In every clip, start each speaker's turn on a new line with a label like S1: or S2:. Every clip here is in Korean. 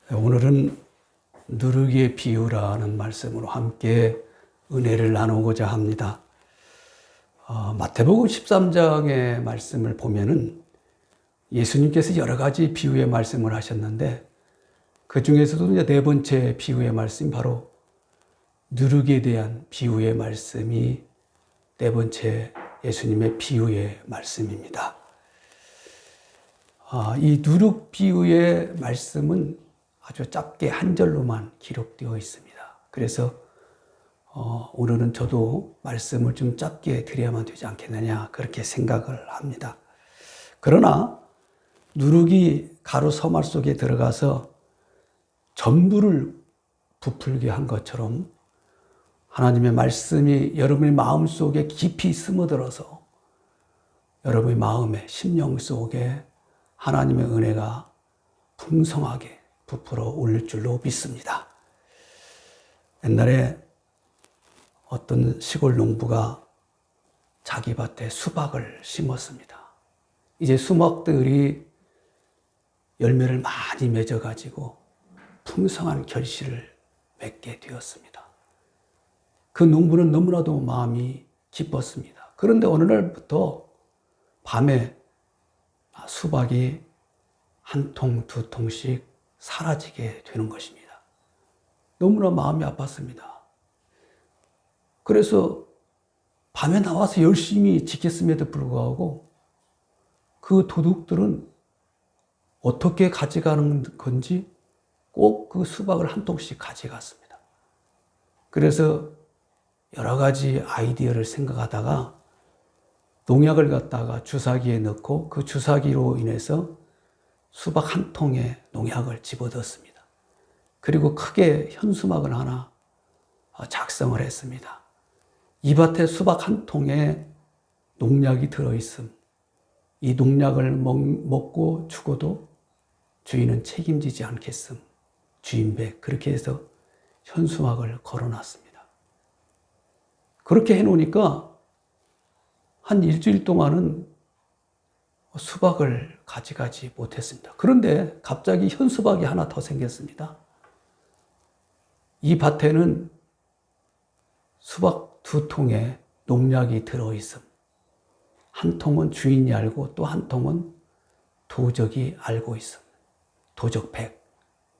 S1: 오늘은 누르기의 비유라는 말씀으로 함께 은혜를 나누고자 합니다. 마태복음 13장의 말씀을 보면은 예수님께서 여러 가지 비유의 말씀을 하셨는데 그 중에서도 이제 네 번째 비유의 말씀이 바로 누르기에 대한 비유의 말씀이 네 번째 예수님의 비유의 말씀입니다. 이 누룩 비유의 말씀은 아주 짧게 한 절로만 기록되어 있습니다. 그래서 오늘은 저도 말씀을 좀 짧게 드려야만 되지 않겠느냐 그렇게 생각을 합니다. 그러나 누룩이 가루 서말 속에 들어가서 전부를 부풀게 한 것처럼 하나님의 말씀이 여러분의 마음속에 깊이 스며들어서 여러분의 마음에 심령 속에 하나님의 은혜가 풍성하게 부풀어 올릴 줄로 믿습니다. 옛날에 어떤 시골 농부가 자기 밭에 수박을 심었습니다. 이제 수박들이 열매를 많이 맺어가지고 풍성한 결실을 맺게 되었습니다. 그 농부는 너무나도 마음이 기뻤습니다. 그런데 어느 날부터 밤에 수박이 한 통, 두 통씩 사라지게 되는 것입니다. 너무나 마음이 아팠습니다. 그래서 밤에 나와서 열심히 지켰음에도 불구하고 그 도둑들은 어떻게 가져가는 건지 꼭 그 수박을 한 통씩 가져갔습니다. 그래서 여러 가지 아이디어를 생각하다가 농약을 갖다가 주사기에 넣고 그 주사기로 인해서 수박 한 통에 농약을 집어넣었습니다. 그리고 크게 현수막을 하나 작성을 했습니다. 이 밭에 수박 한 통에 농약이 들어있음. 이 농약을 먹고 죽어도 주인은 책임지지 않겠음. 주인백. 그렇게 해서 현수막을 걸어놨습니다. 그렇게 해놓으니까 한 일주일 동안은 수박을 가져가지 못했습니다. 그런데 갑자기 현수막이 하나 더 생겼습니다. 이 밭에는 수박 두 통에 농약이 들어있음. 한 통은 주인이 알고 또 한 통은 도적이 알고 있음. 도적 100.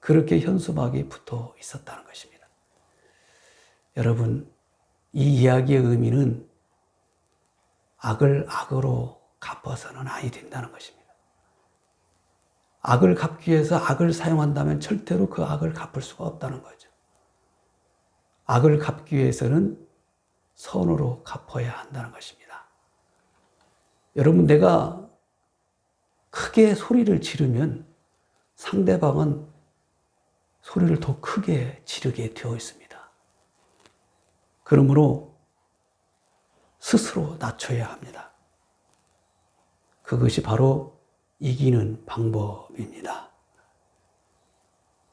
S1: 그렇게 현수막이 붙어 있었다는 것입니다. 여러분, 이 이야기의 의미는 악을 악으로 갚아서는 아니 된다는 것입니다. 악을 갚기 위해서 악을 사용한다면 절대로 그 악을 갚을 수가 없다는 거죠. 악을 갚기 위해서는 선으로 갚아야 한다는 것입니다. 여러분, 내가 크게 소리를 지르면 상대방은 소리를 더 크게 지르게 되어 있습니다. 그러므로 스스로 낮춰야 합니다. 그것이 바로 이기는 방법입니다.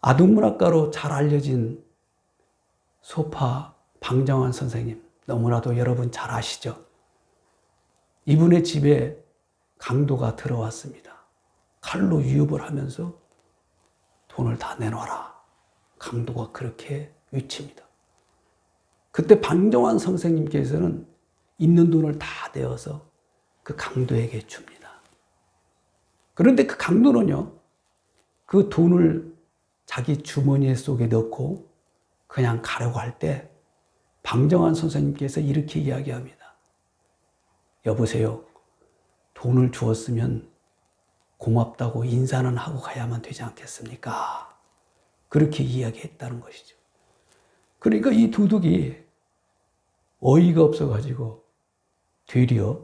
S1: 아동문학가로 잘 알려진 소파 방정환 선생님, 너무나도 여러분 잘 아시죠? 이분의 집에 강도가 들어왔습니다. 칼로 위협을 하면서 돈을 다 내놔라. 강도가 그렇게 외칩니다. 그때 방정환 선생님께서는 있는 돈을 다 내어서 그 강도에게 줍니다. 그런데 그 강도는요, 그 돈을 자기 주머니 속에 넣고 그냥 가려고 할 때 방정환 선생님께서 이렇게 이야기합니다. 여보세요. 돈을 주었으면 고맙다고 인사는 하고 가야만 되지 않겠습니까? 그렇게 이야기했다는 것이죠. 그러니까 이 도둑이 어이가 없어가지고 되려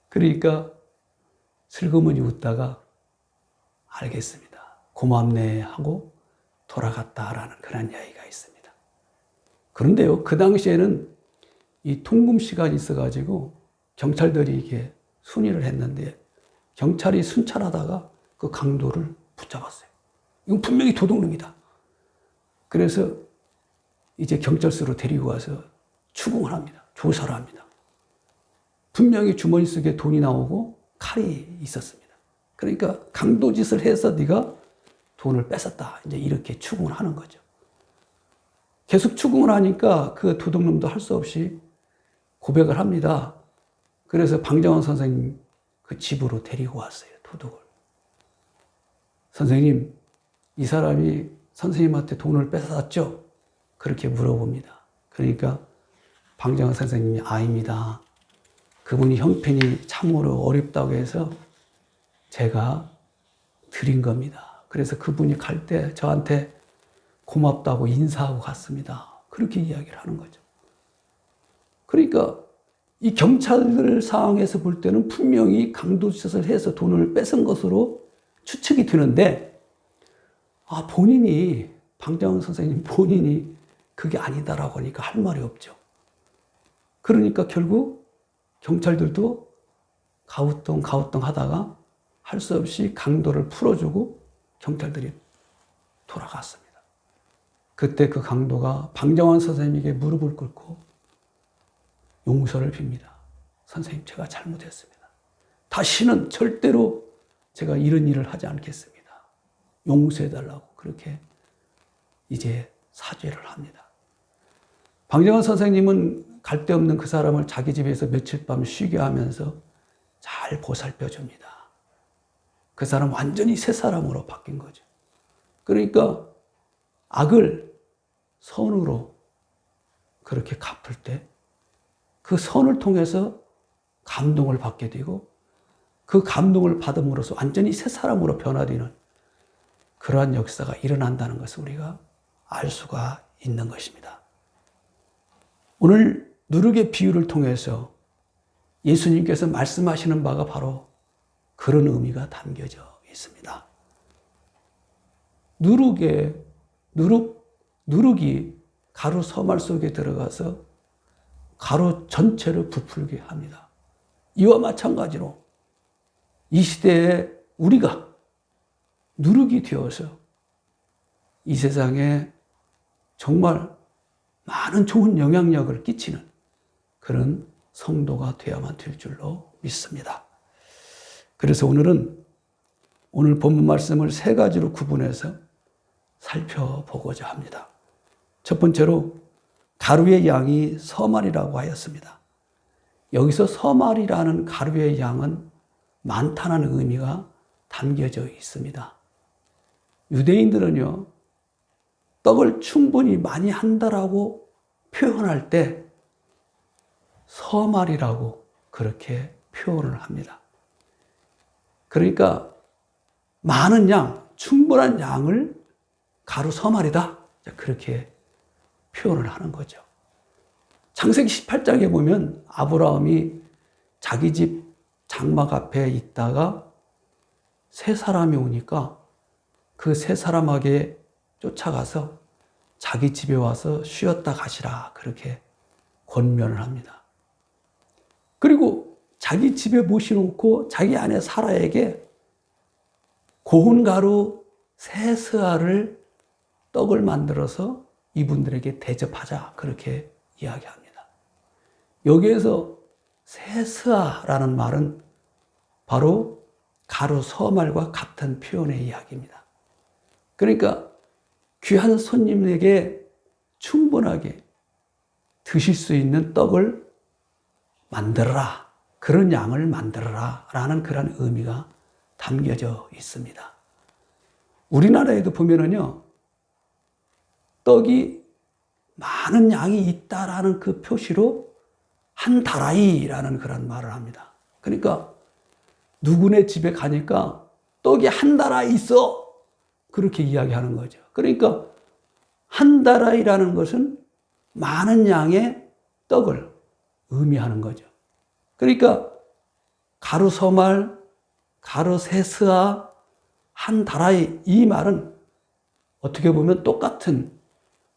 S1: 그러니까 슬그머니 웃다가 알겠습니다. 고맙네 하고 돌아갔다라는 그런 이야기가 있습니다. 그런데요, 그 당시에는 이 통금 시간이 있어가지고 경찰들이 이게 순위를 했는데 경찰이 순찰하다가 그 강도를 붙잡았어요. 이건 분명히 도둑놈이다. 그래서 이제 경찰서로 데리고 와서 추궁을 합니다. 조사를 합니다. 분명히 주머니 속에 돈이 나오고 칼이 있었습니다. 그러니까 강도짓을 해서 네가 돈을 뺏었다. 이제 이렇게 추궁을 하는 거죠. 계속 추궁을 하니까 그 도둑놈도 할 수 없이 고백을 합니다. 그래서 방정환 선생님 그 집으로 데리고 왔어요, 도둑을. 선생님, 이 사람이 선생님한테 돈을 뺏었죠? 그렇게 물어봅니다. 그러니까 방정환 선생님이 아닙니다. 그분이 형편이 참으로 어렵다고 해서 제가 드린 겁니다. 그래서 그분이 갈 때 저한테 고맙다고 인사하고 갔습니다. 그렇게 이야기를 하는 거죠. 그러니까 이 경찰들 상황에서 볼 때는 분명히 강도짓을 해서 돈을 뺏은 것으로 추측이 되는데, 본인이, 방정환 선생님 본인이 그게 아니다라고 하니까 할 말이 없죠. 그러니까 결국 경찰들도 가우뚱 하다가 할 수 없이 강도를 풀어주고 경찰들이 돌아갔습니다. 그때 그 강도가 방정환 선생님에게 무릎을 꿇고 용서를 빕니다. 선생님, 제가 잘못했습니다. 다시는 절대로 제가 이런 일을 하지 않겠습니다. 용서해달라고 그렇게 이제 사죄를 합니다. 방정환 선생님은 갈 데 없는 그 사람을 자기 집에서 며칠 밤 쉬게 하면서 잘 보살펴 줍니다. 그 사람 완전히 새 사람으로 바뀐 거죠. 그러니까 악을 선으로 그렇게 갚을 때 그 선을 통해서 감동을 받게 되고 그 감동을 받음으로써 완전히 새 사람으로 변화되는 그러한 역사가 일어난다는 것을 우리가 알 수가 있는 것입니다. 오늘 누룩의 비유를 통해서 예수님께서 말씀하시는 바가 바로 그런 의미가 담겨져 있습니다. 누룩이 가루 서말 속에 들어가서 가루 전체를 부풀게 합니다. 이와 마찬가지로 이 시대에 우리가 누룩이 되어서 이 세상에 정말 많은 좋은 영향력을 끼치는 그런 성도가 되어야만 될 줄로 믿습니다. 그래서 오늘 본문 말씀을 세 가지로 구분해서 살펴보고자 합니다. 첫 번째로 가루의 양이 서말이라고 하였습니다. 여기서 서말이라는 가루의 양은 많다는 의미가 담겨져 있습니다. 유대인들은요, 떡을 충분히 많이 한다라고 표현할 때 서말이라고 그렇게 표현을 합니다. 그러니까 많은 양, 충분한 양을 가루 서말이다. 그렇게 표현을 하는 거죠. 창세기 18장에 보면 아브라함이 자기 집 장막 앞에 있다가 세 사람이 오니까 그 세 사람에게 쫓아가서 자기 집에 와서 쉬었다 가시라 그렇게 권면을 합니다. 그리고 자기 집에 모셔놓고 자기 아내 사라에게 고운 가루 세 스아를 떡을 만들어서 이분들에게 대접하자 그렇게 이야기합니다. 여기에서 세 스아라는 말은 바로 가루 서말과 같은 표현의 이야기입니다. 그러니까 귀한 손님에게 충분하게 드실 수 있는 떡을 만들어라, 그런 양을 만들어라 라는 그런 의미가 담겨져 있습니다. 우리나라에도 보면은요, 떡이 많은 양이 있다라는 그 표시로 한 다라이라는 그런 말을 합니다. 그러니까 누구네 집에 가니까 떡이 한 다라이 있어 그렇게 이야기하는 거죠. 그러니까 한 다라이라는 것은 많은 양의 떡을 의미하는 거죠. 그러니까 가루 서말, 가루 세스아, 한 다라이, 이 말은 어떻게 보면 똑같은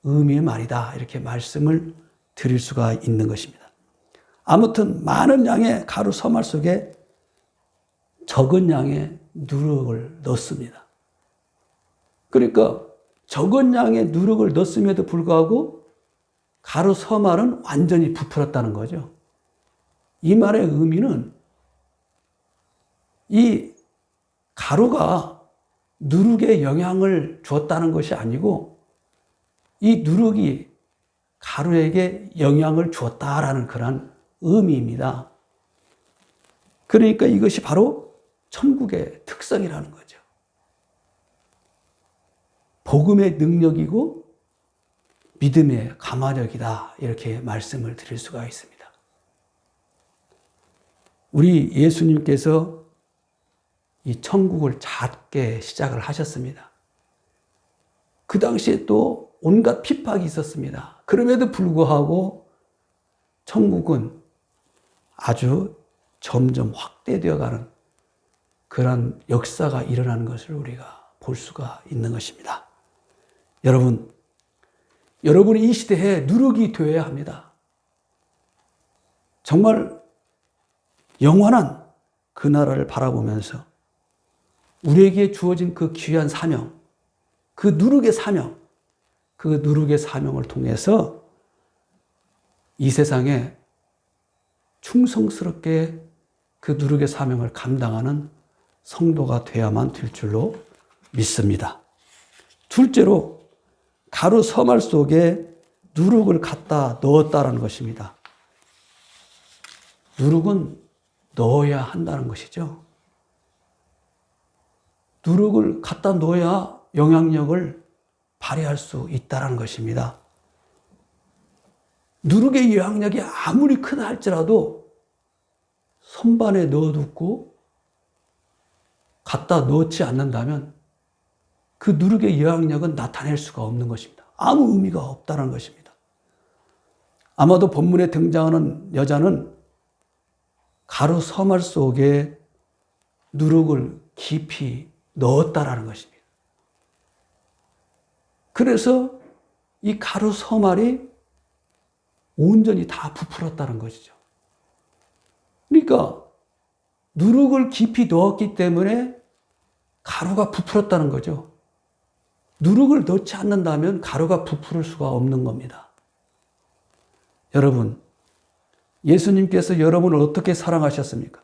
S1: 의미의 말이다 이렇게 말씀을 드릴 수가 있는 것입니다. 아무튼 많은 양의 가루 서말 속에 적은 양의 누룩을 넣습니다. 그러니까 적은 양의 누룩을 넣었음에도 불구하고 가루 서말은 완전히 부풀었다는 거죠. 이 말의 의미는 이 가루가 누룩에 영향을 주었다는 것이 아니고 이 누룩이 가루에게 영향을 주었다라는 그런 의미입니다. 그러니까 이것이 바로 천국의 특성이라는 거죠. 복음의 능력이고 믿음의 감화력이다, 이렇게 말씀을 드릴 수가 있습니다. 우리 예수님께서 이 천국을 작게 시작을 하셨습니다. 그 당시에 또 온갖 핍박이 있었습니다. 그럼에도 불구하고 천국은 아주 점점 확대되어 가는 그런 역사가 일어나는 것을 우리가 볼 수가 있는 것입니다. 여러분이 이 시대에 누룩이 되어야 합니다. 정말 영원한 그 나라를 바라보면서 우리에게 주어진 그 귀한 사명, 그 누룩의 사명을 통해서 이 세상에 충성스럽게 그 누룩의 사명을 감당하는 성도가 되어야만 될 줄로 믿습니다. 둘째로 가루 서말 속에 누룩을 갖다 넣었다라는 것입니다. 누룩은 넣어야 한다는 것이죠. 누룩을 갖다 넣어야 영향력을 발휘할 수 있다는 것입니다. 누룩의 영향력이 아무리 크다 할지라도 선반에 넣어두고 갖다 넣지 않는다면 그 누룩의 영향력은 나타낼 수가 없는 것입니다. 아무 의미가 없다는 것입니다. 아마도 본문에 등장하는 여자는 가루 서말 속에 누룩을 깊이 넣었다라는 것입니다. 그래서 이 가루 서말이 온전히 다 부풀었다는 것이죠. 그러니까 누룩을 깊이 넣었기 때문에 가루가 부풀었다는 거죠. 누룩을 넣지 않는다면 가루가 부풀을 수가 없는 겁니다. 여러분, 예수님께서 여러분을 어떻게 사랑하셨습니까?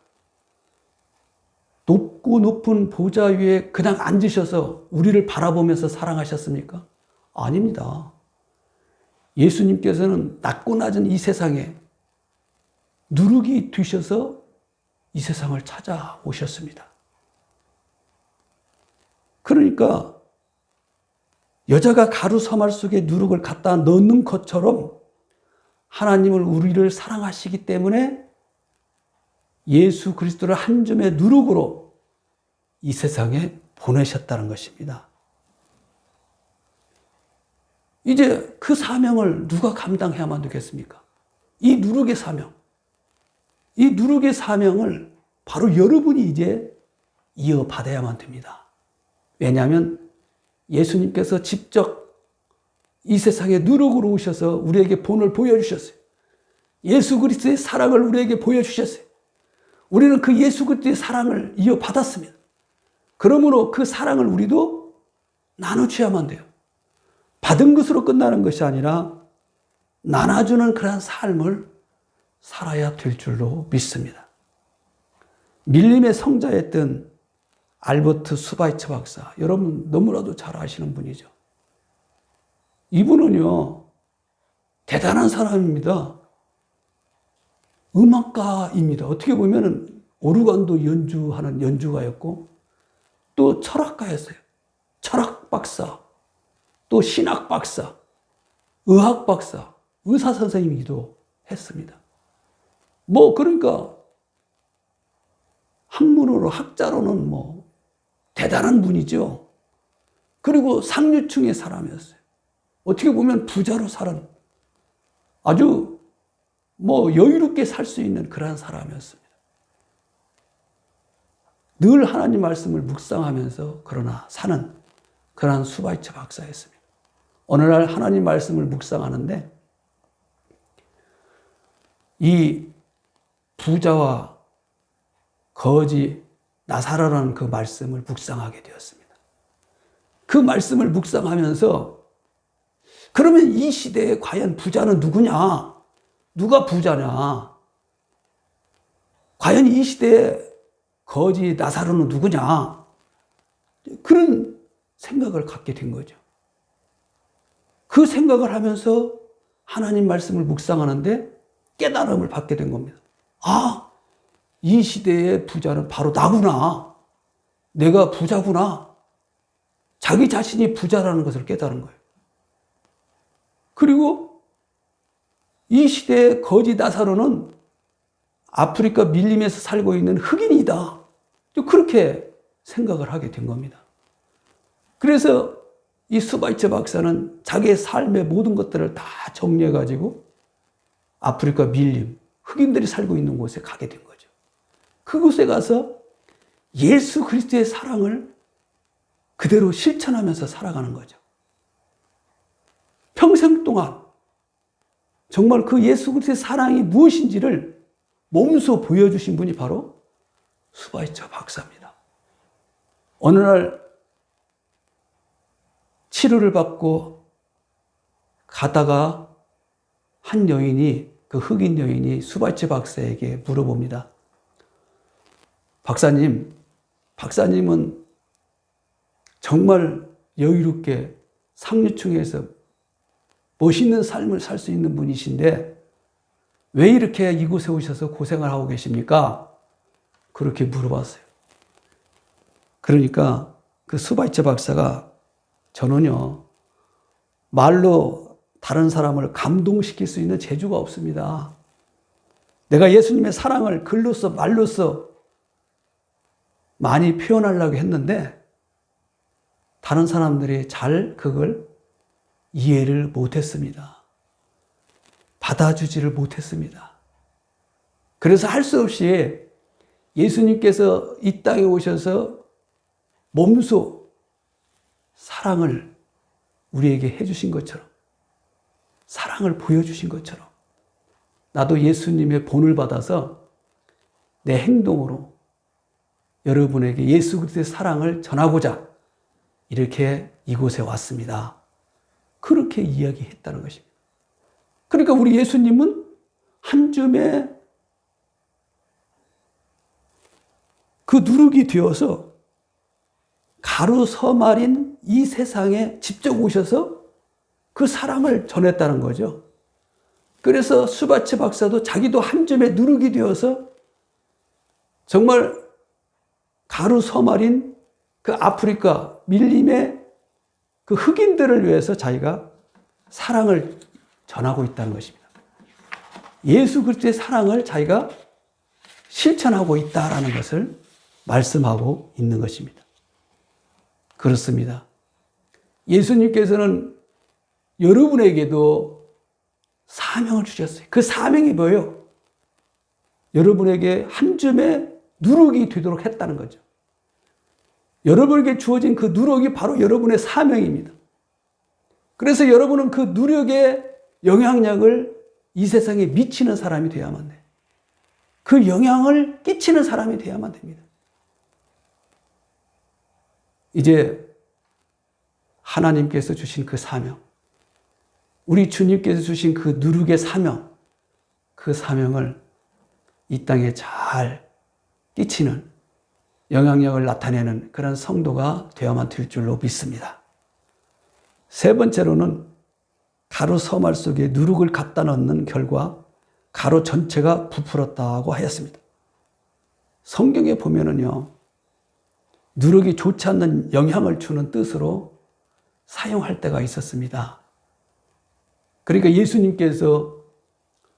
S1: 높고 높은 보좌 위에 그냥 앉으셔서 우리를 바라보면서 사랑하셨습니까? 아닙니다. 예수님께서는 낮고 낮은 이 세상에 누룩이 되셔서 이 세상을 찾아오셨습니다. 그러니까 여자가 가루 서말 속에 누룩을 갖다 넣는 것처럼 하나님을 우리를 사랑하시기 때문에 예수 그리스도를 한 줌의 누룩으로 이 세상에 보내셨다는 것입니다. 이제 그 사명을 누가 감당해야만 되겠습니까? 이 누룩의 사명. 이 누룩의 사명을 바로 여러분이 이제 이어받아야만 됩니다. 왜냐하면 예수님께서 직접 이 세상에 누룩으로 오셔서 우리에게 본을 보여주셨어요. 예수 그리스도의 사랑을 우리에게 보여주셨어요. 우리는 그 예수 그리스도의 사랑을 이어받았습니다. 그러므로 그 사랑을 우리도 나눠줘야만 돼요. 받은 것으로 끝나는 것이 아니라 나눠주는 그런 삶을 살아야 될 줄로 믿습니다. 밀림의 성자였던 알버트 수바이처 박사, 여러분 너무나도 잘 아시는 분이죠. 이분은요, 대단한 사람입니다. 음악가입니다. 어떻게 보면 오르간도 연주하는 연주가였고 또 철학가였어요. 철학 박사, 또 신학 박사, 의학 박사, 의사 선생님이기도 했습니다. 그러니까 학문으로, 학자로는 대단한 분이죠. 그리고 상류층의 사람이었어요. 어떻게 보면 부자로 살은 아주 여유롭게 살 수 있는 그러한 사람이었습니다. 늘 하나님 말씀을 묵상하면서 그러나 사는 그러한 수바이처 박사였습니다. 어느 날 하나님 말씀을 묵상하는데 이 부자와 거지 나사로라는 그 말씀을 묵상하게 되었습니다. 그 말씀을 묵상하면서 그러면 이 시대에 과연 부자는 누구냐? 누가 부자냐? 과연 이 시대에 거지 나사로는 누구냐? 그런 생각을 갖게 된 거죠. 그 생각을 하면서 하나님 말씀을 묵상하는데 깨달음을 받게 된 겁니다. 아, 이 시대의 부자는 바로 나구나. 내가 부자구나. 자기 자신이 부자라는 것을 깨달은 거예요. 그리고 이 시대의 거지 나사로는 아프리카 밀림에서 살고 있는 흑인이다. 그렇게 생각을 하게 된 겁니다. 그래서 이 스바이처 박사는 자기의 삶의 모든 것들을 다 정리해가지고 아프리카 밀림, 흑인들이 살고 있는 곳에 가게 된 거죠. 그곳에 가서 예수 그리스도의 사랑을 그대로 실천하면서 살아가는 거죠. 평생 동안 정말 그 예수 그리스도의 사랑이 무엇인지를 몸소 보여주신 분이 바로 스바이처 박사입니다. 어느 날 치료를 받고 가다가 한 여인이, 그 흑인 여인이 스바이처 박사에게 물어봅니다. 박사님은 정말 여유롭게 상류층에서 멋있는 삶을 살 수 있는 분이신데 왜 이렇게 이곳에 오셔서 고생을 하고 계십니까? 그렇게 물어봤어요. 그러니까 그 스바이처 박사가 저는요, 말로 다른 사람을 감동시킬 수 있는 재주가 없습니다. 내가 예수님의 사랑을 글로써 말로써 많이 표현하려고 했는데 다른 사람들이 잘 그걸 이해를 못했습니다. 받아주지를 못했습니다. 그래서 할 수 없이 예수님께서 이 땅에 오셔서 몸소 사랑을 우리에게 해주신 것처럼, 사랑을 보여주신 것처럼 나도 예수님의 본을 받아서 내 행동으로 여러분에게 예수 그리스도의 사랑을 전하고자 이렇게 이곳에 왔습니다. 그렇게 이야기했다는 것입니다. 그러니까 우리 예수님은 한 줌의 그 누룩이 되어서 가루 서말인 이 세상에 직접 오셔서 그 사랑을 전했다는 거죠. 그래서 스바이처 박사도 자기도 한 줌의 누룩이 되어서 정말 가루 서말인 그 아프리카 밀림의 그 흑인들을 위해서 자기가 사랑을 전하고 있다는 것입니다. 예수 그리스도의 사랑을 자기가 실천하고 있다라는 것을 말씀하고 있는 것입니다. 그렇습니다. 예수님께서는 여러분에게도 사명을 주셨어요. 그 사명이 뭐예요? 여러분에게 한 줌의 누룩이 되도록 했다는 거죠. 여러분에게 주어진 그 누룩이 바로 여러분의 사명입니다. 그래서 여러분은 그 누룩의 영향력을 이 세상에 미치는 사람이 되어야만 돼요. 그 영향을 끼치는 사람이 되어야만 됩니다. 이제 하나님께서 주신 그 사명, 우리 주님께서 주신 그 누룩의 사명, 그 사명을 이 땅에 잘 끼치는, 영향력을 나타내는 그런 성도가 되어야만 될 줄로 믿습니다. 세 번째로는 가루 서말 속에 누룩을 갖다 넣는 결과 가루 전체가 부풀었다고 하였습니다. 성경에 보면은요, 누룩이 좋지 않는 영향을 주는 뜻으로 사용할 때가 있었습니다. 그러니까 예수님께서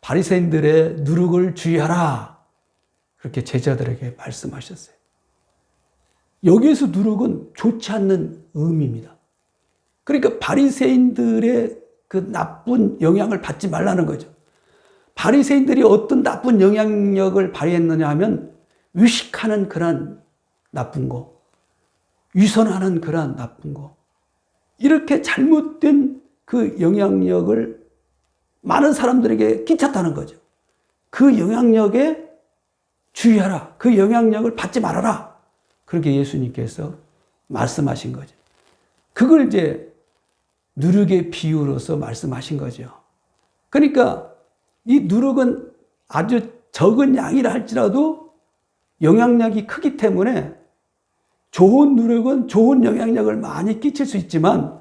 S1: 바리새인들의 누룩을 주의하라, 그렇게 제자들에게 말씀하셨어요. 여기에서 누룩은 좋지 않는 의미입니다. 그러니까 바리새인들의 그 나쁜 영향을 받지 말라는 거죠. 바리새인들이 어떤 나쁜 영향력을 발휘했느냐 하면 위식하는 그런 나쁜 거, 위선하는 그런 나쁜 거, 이렇게 잘못된 그 영향력을 많은 사람들에게 끼쳤다는 거죠. 그 영향력에 주의하라, 그 영향력을 받지 말아라, 그렇게 예수님께서 말씀하신 거죠. 그걸 이제 누룩의 비유로서 말씀하신 거죠. 그러니까 이 누룩은 아주 적은 양이라 할지라도 영향력이 크기 때문에 좋은 누룩은 좋은 영향력을 많이 끼칠 수 있지만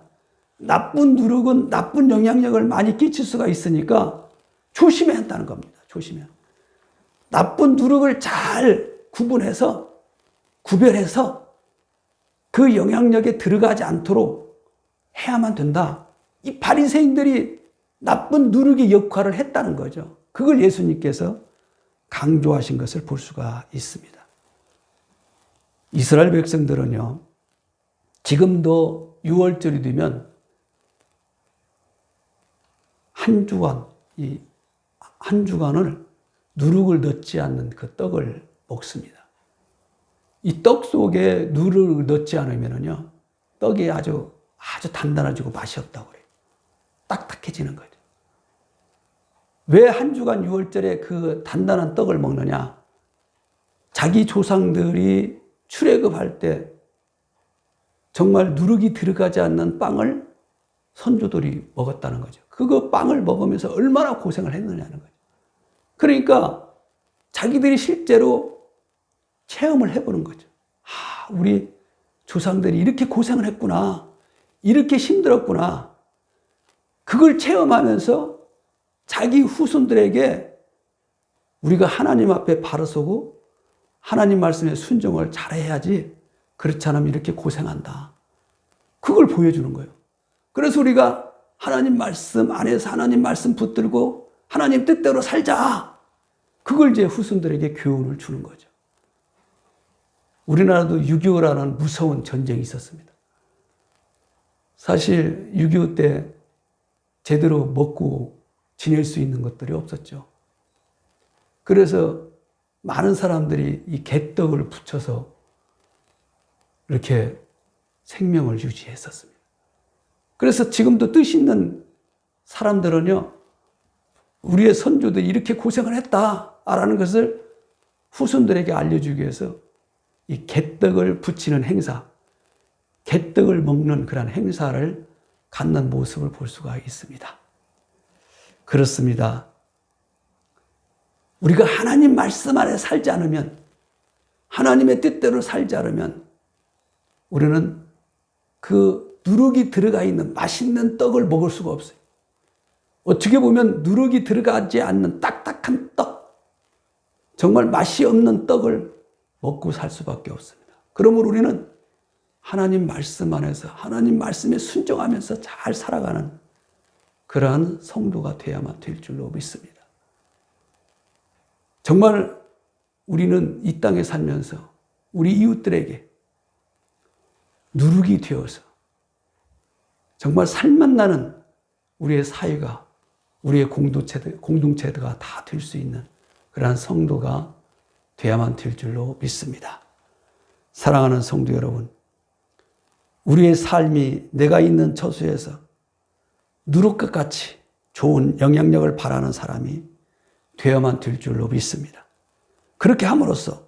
S1: 나쁜 누룩은 나쁜 영향력을 많이 끼칠 수가 있으니까 조심해야 한다는 겁니다. 조심해야. 나쁜 누룩을 잘 구별해서 그 영향력에 들어가지 않도록 해야만 된다. 이 바리새인들이 나쁜 누룩의 역할을 했다는 거죠. 그걸 예수님께서 강조하신 것을 볼 수가 있습니다. 이스라엘 백성들은요, 지금도 6월절이 되면 한 주간을 누룩을 넣지 않는 그 떡을 먹습니다. 이 떡 속에 누룩을 넣지 않으면요, 떡이 아주 단단해지고 맛이 없다고 그래요. 딱딱해지는 거죠. 왜 한 주간 6월절에 그 단단한 떡을 먹느냐? 자기 조상들이 출애굽할 때 정말 누룩이 들어가지 않는 빵을 선조들이 먹었다는 거죠. 그거 빵을 먹으면서 얼마나 고생을 했느냐는 거죠. 그러니까 자기들이 실제로 체험을 해보는 거죠. 우리 조상들이 이렇게 고생을 했구나. 이렇게 힘들었구나. 그걸 체험하면서 자기 후손들에게 우리가 하나님 앞에 바로 서고 하나님 말씀에 순종을 잘해야지, 그렇지 않으면 이렇게 고생한다. 그걸 보여주는 거예요. 그래서 우리가 하나님 말씀 안에서 하나님 말씀 붙들고 하나님 뜻대로 살자. 그걸 이제 후손들에게 교훈을 주는 거죠. 우리나라도 6.25라는 무서운 전쟁이 있었습니다. 사실 6.25 때 제대로 먹고 지낼 수 있는 것들이 없었죠. 그래서 많은 사람들이 이 개떡을 붙여서 이렇게 생명을 유지했었습니다. 그래서 지금도 뜻 있는 사람들은요, 우리의 선조들이 이렇게 고생을 했다라는 것을 후손들에게 알려주기 위해서 이 개떡을 붙이는 행사, 개떡을 먹는 그런 행사를 갖는 모습을 볼 수가 있습니다. 그렇습니다. 우리가 하나님 말씀 안에 살지 않으면, 하나님의 뜻대로 살지 않으면 우리는 그 누룩이 들어가 있는 맛있는 떡을 먹을 수가 없어요. 어떻게 보면 누룩이 들어가지 않는 딱딱한 떡, 정말 맛이 없는 떡을 먹고 살 수밖에 없습니다. 그러므로 우리는 하나님 말씀 안에서 하나님 말씀에 순종하면서 잘 살아가는 그러한 성도가 되어야만 될 줄로 믿습니다. 정말 우리는 이 땅에 살면서 우리 이웃들에게 누룩이 되어서 정말 살맛나는 우리의 사회가, 우리의 공동체가 다 될 수 있는 그러한 성도가 되어야만 될 줄로 믿습니다. 사랑하는 성도 여러분, 우리의 삶이 내가 있는 처소에서 누룩과 같이 좋은 영향력을 발하는 사람이 되어야만 될 줄로 믿습니다. 그렇게 함으로써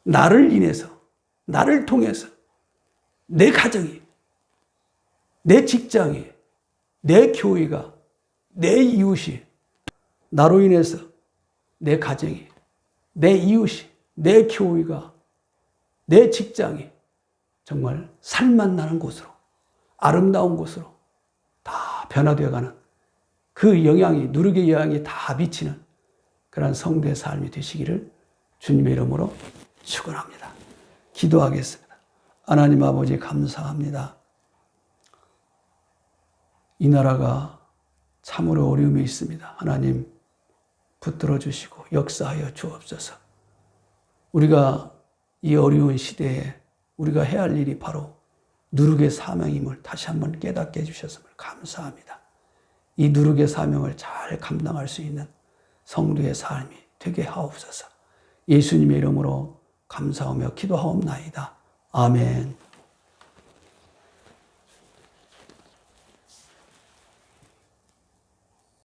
S1: 나를 인해서, 나를 통해서 내 가정이, 내 직장이, 내 교회가, 내 이웃이, 나로 인해서 내 가정이, 내 이웃이, 내 교회가, 내 직장이 정말 살맛나는 곳으로, 아름다운 곳으로 다 변화되어가는 그 영향이, 누룩의 영향이 다 미치는 그런 성도의 삶이 되시기를 주님의 이름으로 축원합니다. 기도하겠습니다. 하나님 아버지 감사합니다. 이 나라가 참으로 어려움이 있습니다. 하나님 붙들어 주시고 역사하여 주옵소서. 우리가 이 어려운 시대에 우리가 해야 할 일이 바로 누룩의 사명임을 다시 한번 깨닫게 해주셨음을 감사합니다. 이 누룩의 사명을 잘 감당할 수 있는 성도의 삶이 되게 하옵소서. 예수님의 이름으로 감사하며 기도하옵나이다. 아멘.